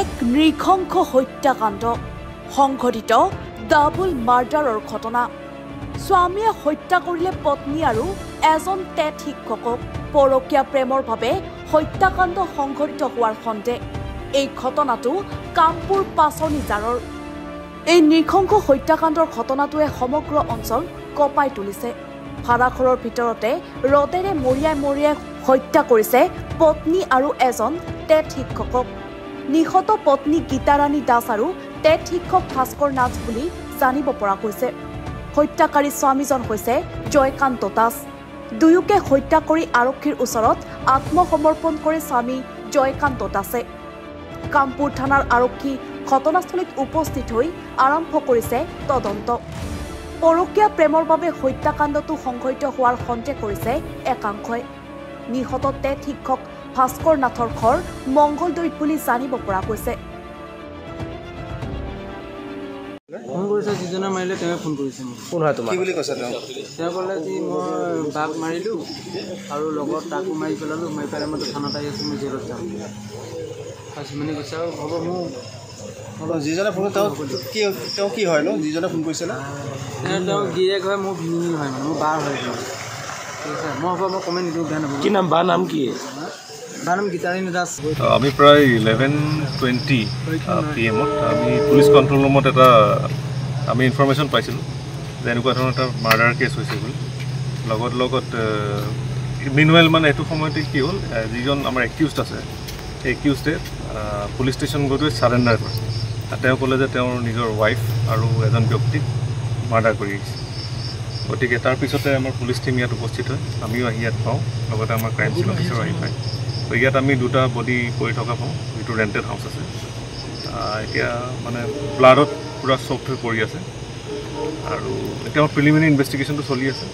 এক নৃশংস হত্যাকাণ্ড সংঘটিত ডাবল মাৰ্ডাৰৰ ঘটনা স্বামীয়ে হত্যা কৰিলে পত্নী আৰু এজন টেট শিক্ষকক পৰকীয়া প্ৰেমৰ বাবে হত্যাকাণ্ড সংঘটিত হোৱাৰ সন্দেহ এই ঘটনাটো কামপুৰ পাছনি জাৰৰ এই নৃশংস হত্যাকাণ্ডৰ ঘটনাটোৱে সমগ্ৰ অঞ্চল কপাই তুলিছে ভাড়াঘৰৰ ভিতৰতে ৰদেৰে মৰিয়াই হত্যা কৰিছে পত্নী আৰু এজন টেট শিক্ষকক নিহত পত্নী গীতাৰাণী দাস আৰু টেট শিক্ষক ভাস্কৰ নাথ বুলি জানিব পৰা গৈছে হত্যাকাৰী স্বামীজন হৈছে জয়কান্ত দাস দুয়োকে হত্যা কৰি আৰক্ষীৰ ওচৰত আত্মসমৰ্পণ কৰে স্বামী জয়কান্ত দাসে কামপুৰ থানাৰ আৰক্ষী ঘটনাস্থলীত উপস্থিত হৈ আৰম্ভ কৰিছে তদন্ত পৰকীয়া প্ৰেমৰ বাবে হত্যাকাণ্ডটো সংঘটিত হোৱাৰ সন্দেহ কৰিছে একাংশই নিহত টেট শিক্ষক ভাস্কৰ নাথৰ ঘৰ মংগলদৈত বুলি জানিব পৰা গৈছে ফোন কৰিছে যিজনে মাৰিলে তেওঁ ফোন কৰিছে কোন হয় তোমাৰ কি বুলি কৈছে তেওঁ ক'লে যে মই বাঘ মাৰিলোঁ আৰু লগত তাকো মাৰি পেলালোঁ মাৰি পেলাই মই থানাত আহি আছোঁ মই জেলত যাম মানে কৈছে আৰু হ'ব মোৰ যিজনে ফোন তেওঁ কি হয় ন যিজনে ফোন কৰিছিলে তেওঁ গিৰিয়েক হয় মোৰ ভিনী হয় মানে মোৰ বাৰ হয় ঠিক আছে মই হ'ব মই কমেণ্ট নিদিওঁ বেয়া নাপাব কি নাম বাৰ নাম কি বাৰ নাম গীতাৰাণী দাস আমি প্ৰায় 11:20 PM আমি পুলিচ কণ্ট্ৰল ৰুমত এটা আমি ইনফৰমেশ্যন পাইছিলোঁ যে এনেকুৱা ধৰণৰ এটা মাৰ্ডাৰ কেছ হৈছে বুলি লগত মিনৱেল মানে এইটো সময়তে কি হ'ল যিজন আমাৰ একিউজড আছে সেই একিউজডে পুলিচ ষ্টেচন গৈ ছাৰেণ্ডাৰ কৰে তেওঁ ক'লে যে তেওঁৰ নিজৰ ৱাইফ আৰু এজন ব্যক্তিক মাৰ্ডাৰ কৰি আহিছে গতিকে তাৰপিছতে আমাৰ পুলিচ টীম ইয়াত উপস্থিত হয় আমিও আহি ইয়াত পাওঁ লগতে আমাৰ ক্ৰাইম চিন অফিচাৰো আহি পায় তো ইয়াত আমি দুটা বডি পৰি থকা পাওঁ যিটো ৰেণ্টেড হাউচ আছে এতিয়া মানে ব্লাডত পূৰা চফ্ট হৈ পৰি আছে আৰু এতিয়া প্ৰিলিমিনাৰী ইনভেষ্টিগেশ্যনটো চলি আছে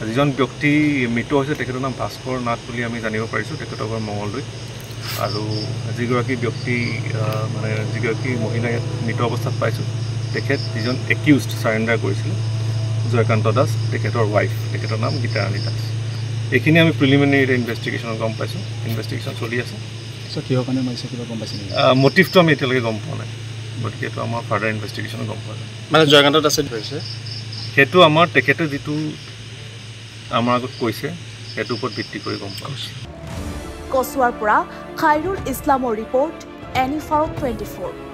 যিজন ব্যক্তি মৃত হৈছে তেখেতৰ নাম ভাস্কৰ নাথ বুলি আমি জানিব পাৰিছোঁ তেখেতৰ ঘৰ মঙলদৈত আৰু যিগৰাকী ব্যক্তি মানে যিগৰাকী মহিলা ইয়াত মৃত অৱস্থাত পাইছোঁ তেখেত যিজন একিউজড ছাৰেণ্ডাৰ কৰিছিলে জয়কান্ত দাস তেখেতৰ ৱাইফ তেখেতৰ নাম গীতাৰাণী দাস এইখিনি আমি প্ৰিলিমিনাৰী ইনভেষ্টিগেশ্যনত গম পাইছোঁ ইনভেষ্টিগেশ্যন চলি আছে কিহৰ কাৰণে মাৰিছে কিবা গম পাইছে মটিভটো আমি এতিয়ালৈকে গম পোৱা নাই গতিকে এইটো আমাৰ ফাৰ্ডাৰ ইনভেষ্টিগেশ্যনত গম পোৱা যায় মানে জয়কান্ত দাসে ধৰিছে সেইটো আমাৰ তেখেতে যিটো আমাৰ আগত কৈছে সেইটোৰ ওপৰত ভিত্তি কৰি গম পোৱা গৈছে কচুৱাৰ পৰা খাইৰুল ইছলামৰ ৰিপৰ্ট এনিফাৰ 24